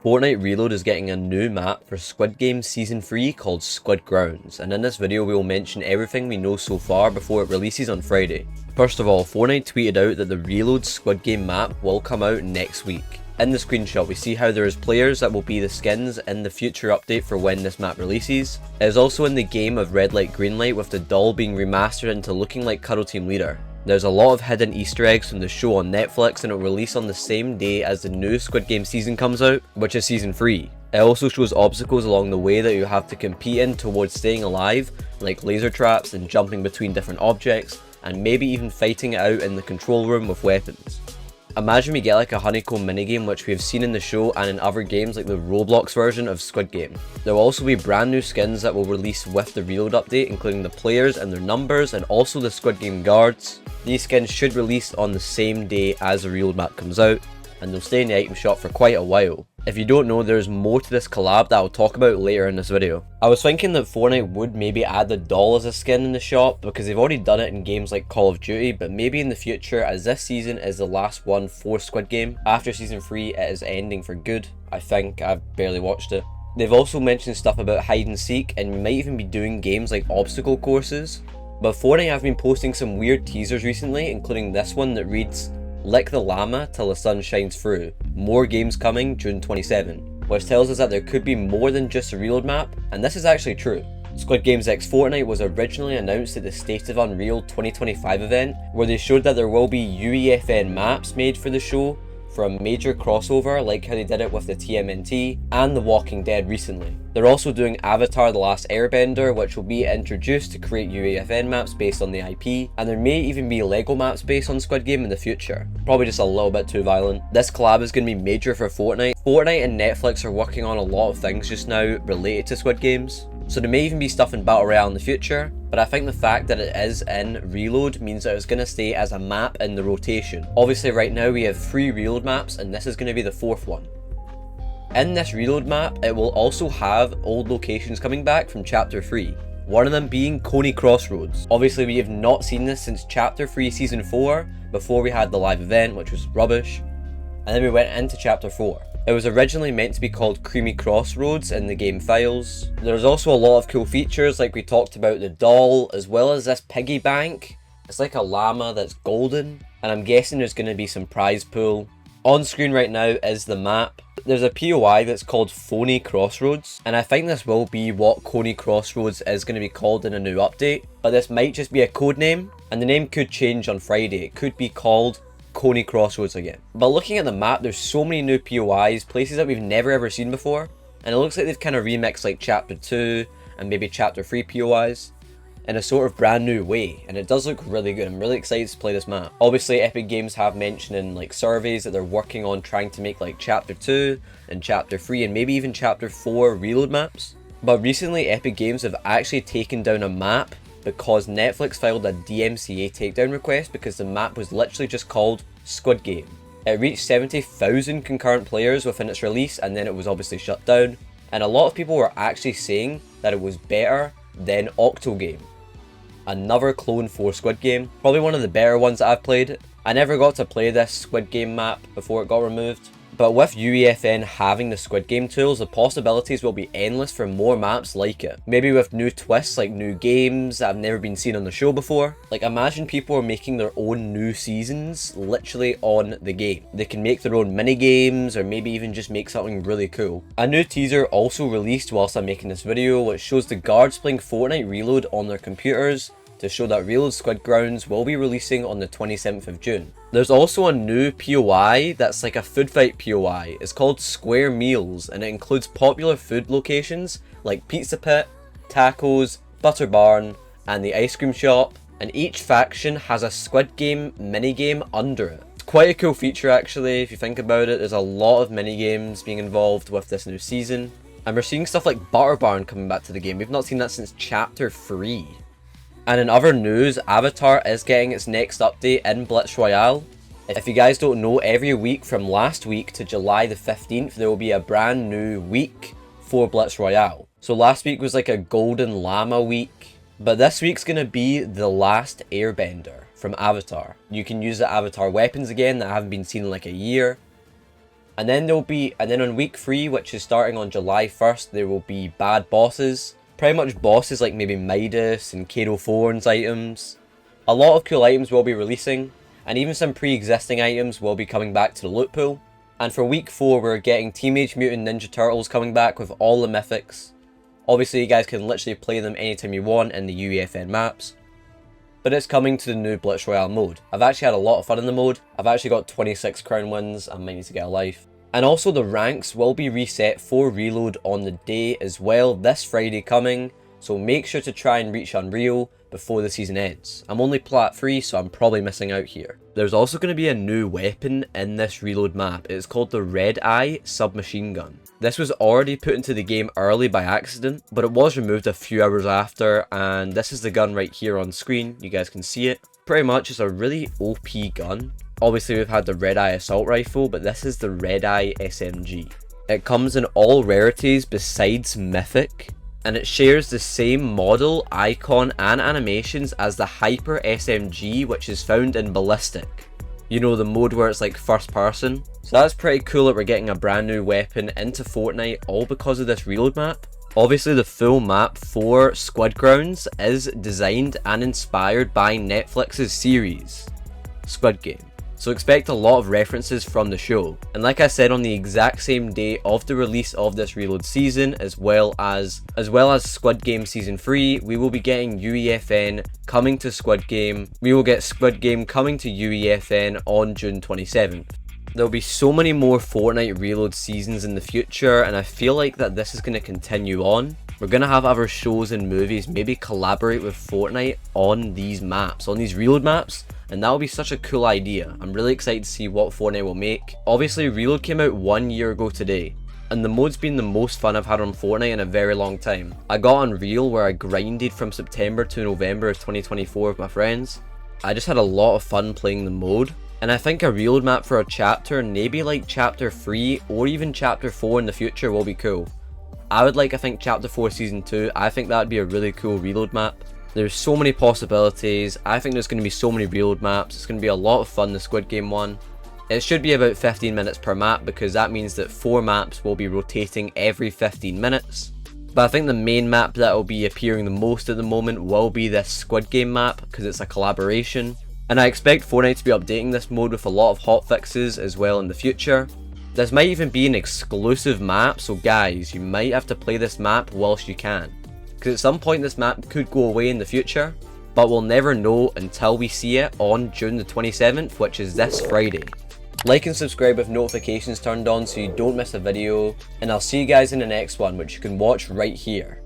Fortnite Reload is getting a new map for Squid Game Season 3 called Squid Grounds, and in this video we will mention everything we know so far before it releases on Friday. First of all, Fortnite tweeted out that the Reload Squid Game map will come out next week. In the screenshot we see how there is players that will be the skins in the future update for when this map releases. It is also in the game of Red Light Green Light, with the doll being remastered into looking like Cuddle Team Leader. There's a lot of hidden Easter eggs from the show on Netflix, and it will release on the same day as the new Squid Game season comes out, which is Season 3. It also shows obstacles along the way that you have to compete in towards staying alive, like laser traps and jumping between different objects, and maybe even fighting it out in the control room with weapons. Imagine we get like a honeycomb minigame, which we have seen in the show and in other games like the Roblox version of Squid Game. There will also be brand new skins that will release with the Reload update, including the players and their numbers, and also the Squid Game guards. These skins should release on the same day as the Reload map comes out, and they'll stay in the item shop for quite a while. If you don't know, there's more to this collab that I'll talk about later in this video. I was thinking that Fortnite would maybe add the doll as a skin in the shop, because they've already done it in games like Call of Duty, but maybe in the future, as this season is the last one for Squid Game. After Season 3 it is ending for good, I think. I've barely watched it. They've also mentioned stuff about hide and seek, and we might even be doing games like obstacle courses. But Fortnite have been posting some weird teasers recently, including this one that reads, "Lick the llama till the sun shines through. More games coming June 27. Which tells us that there could be more than just a Reload map, and this is actually true. Squid Games x Fortnite was originally announced at the State of Unreal 2025 event, where they showed that there will be UEFN maps made for the show, for a major crossover like how they did it with the TMNT and The Walking Dead recently. They're also doing Avatar: The Last Airbender, which will be introduced to create UEFN maps based on the IP, and there may even be LEGO maps based on Squid Game in the future. Probably just a little bit too violent. This collab is going to be major for Fortnite. Fortnite and Netflix are working on a lot of things just now related to Squid Games, so there may even be stuff in Battle Royale in the future, but I think the fact that it is in Reload means that it's going to stay as a map in the rotation. Obviously right now we have 3 Reload maps, and this is going to be the 4th one. In this Reload map, it will also have old locations coming back from Chapter 3. One of them being Coney Crossroads. Obviously we have not seen this since Chapter 3 Season 4, before we had the live event, which was rubbish, and then we went into Chapter 4. It was originally meant to be called Coney Crossroads in the game files. There's also a lot of cool features, like we talked about the doll, as well as this piggy bank. It's like a llama that's golden, and I'm guessing there's going to be some prize pool. On screen right now is the map. There's a POI that's called Phony Crossroads, and I think this will be what Coney Crossroads is going to be called in a new update, but this might just be a code name, and the name could change on Friday. It could be called Coney Crossroads again. But looking at the map, there's so many new POIs, places that we've never ever seen before, and it looks like they've kind of remixed like Chapter 2 and maybe Chapter 3 POIs in a sort of brand new way, and it does look really good. I'm really excited to play this map. Obviously Epic Games have mentioned in like surveys that they're working on trying to make like Chapter 2 and Chapter 3 and maybe even Chapter 4 Reload maps. But recently Epic Games have actually taken down a map because Netflix filed a DMCA takedown request because the map was literally just called Squid Game. It reached 70,000 concurrent players within its release, and then it was obviously shut down, and a lot of people were actually saying that it was better than Octogame, another clone for Squid Game. Probably one of the better ones that I've played. I never got to play this Squid Game map before it got removed, but with UEFN having the Squid Game tools, the possibilities will be endless for more maps like it. Maybe with new twists, like new games that have never been seen on the show before. Like imagine people are making their own new seasons literally on the game. They can make their own mini games, or maybe even just make something really cool. A new teaser also released whilst I'm making this video, which shows the guards playing Fortnite Reload on their computers, to show that Reload Squid Grounds will be releasing on the 27th of June. There's also a new POI that's like a food fight POI. It's called Square Meals, and it includes popular food locations like Pizza Pit, Tacos, Butter Barn, and the ice cream shop, and each faction has a Squid Game minigame under it. It's quite a cool feature actually, if you think about it. There's a lot of minigames being involved with this new season, and we're seeing stuff like Butter Barn coming back to the game. We've not seen that since Chapter 3. And in other news, Avatar is getting its next update in Blitz Royale. If you guys don't know, every week from last week to July the 15th, there will be a brand new week for Blitz Royale. So last week was like a Golden Llama week, but this week's going to be The Last Airbender from Avatar. You can use the Avatar weapons again that haven't been seen in like a year. And then on week 3, which is starting on July 1st, there will be bad bosses. Pretty much bosses like maybe Midas and Kato Thorn's items. A lot of cool items will be releasing, and even some pre-existing items will be coming back to the loot pool. And for week 4, we're getting Teenage Mutant Ninja Turtles coming back with all the mythics. Obviously, you guys can literally play them anytime you want in the UEFN maps. But it's coming to the new Blitz Royale mode. I've actually had a lot of fun in the mode. I've actually got 26 crown wins. I might need to get a life. And also the ranks will be reset for reload on the day as well this Friday coming. So make sure to try and reach Unreal before the season ends. I'm only plat 3, so I'm probably missing out here. There's also going to be a new weapon in this reload map. It's called the Red Eye Submachine Gun. This was already put into the game early by accident, but it was removed a few hours after, and this is the gun right here on screen. You guys can see it. Pretty much it's a really OP gun. Obviously we've had the Red Eye Assault Rifle, but this is the Red Eye SMG. It comes in all rarities besides Mythic, and it shares the same model, icon and animations as the Hyper SMG, which is found in Ballistic. You know, the mode where it's like first person. So that's pretty cool that we're getting a brand new weapon into Fortnite, all because of this reload map. Obviously the full map for Squid Grounds is designed and inspired by Netflix's series, Squid Game. So expect a lot of references from the show. And like I said, on the exact same day of the release of this reload season, as well as Squid Game Season 3, we will be getting UEFN coming to Squid Game. We will get Squid Game coming to UEFN on June 27th. There'll be so many more Fortnite reload seasons in the future, and I feel like that this is going to continue on. We're going to have other shows and movies maybe collaborate with Fortnite on these maps, on these reload maps. And that will be such a cool idea. I'm really excited to see what Fortnite will make. Obviously, Reload came out 1 year ago today, and the mode's been the most fun I've had on Fortnite in a very long time. I got Unreal where I grinded from September to November of 2024 with my friends. I just had a lot of fun playing the mode, and I think a Reload map for a chapter, maybe like chapter 3 or even chapter 4 in the future, will be cool. I think chapter 4 season 2, I think that would be a really cool Reload map. There's so many possibilities. I think there's going to be so many reload maps. It's going to be a lot of fun, the Squid Game one. It should be about 15 minutes per map, because that means that 4 maps will be rotating every 15 minutes. But I think the main map that will be appearing the most at the moment will be this Squid Game map, because it's a collaboration. And I expect Fortnite to be updating this mode with a lot of hotfixes as well in the future. This might even be an exclusive map, so guys, you might have to play this map whilst you can. Because at some point this map could go away in the future, but we'll never know until we see it on June the 27th, which is this Friday. Like and subscribe with notifications turned on so you don't miss a video, and I'll see you guys in the next one, which you can watch right here.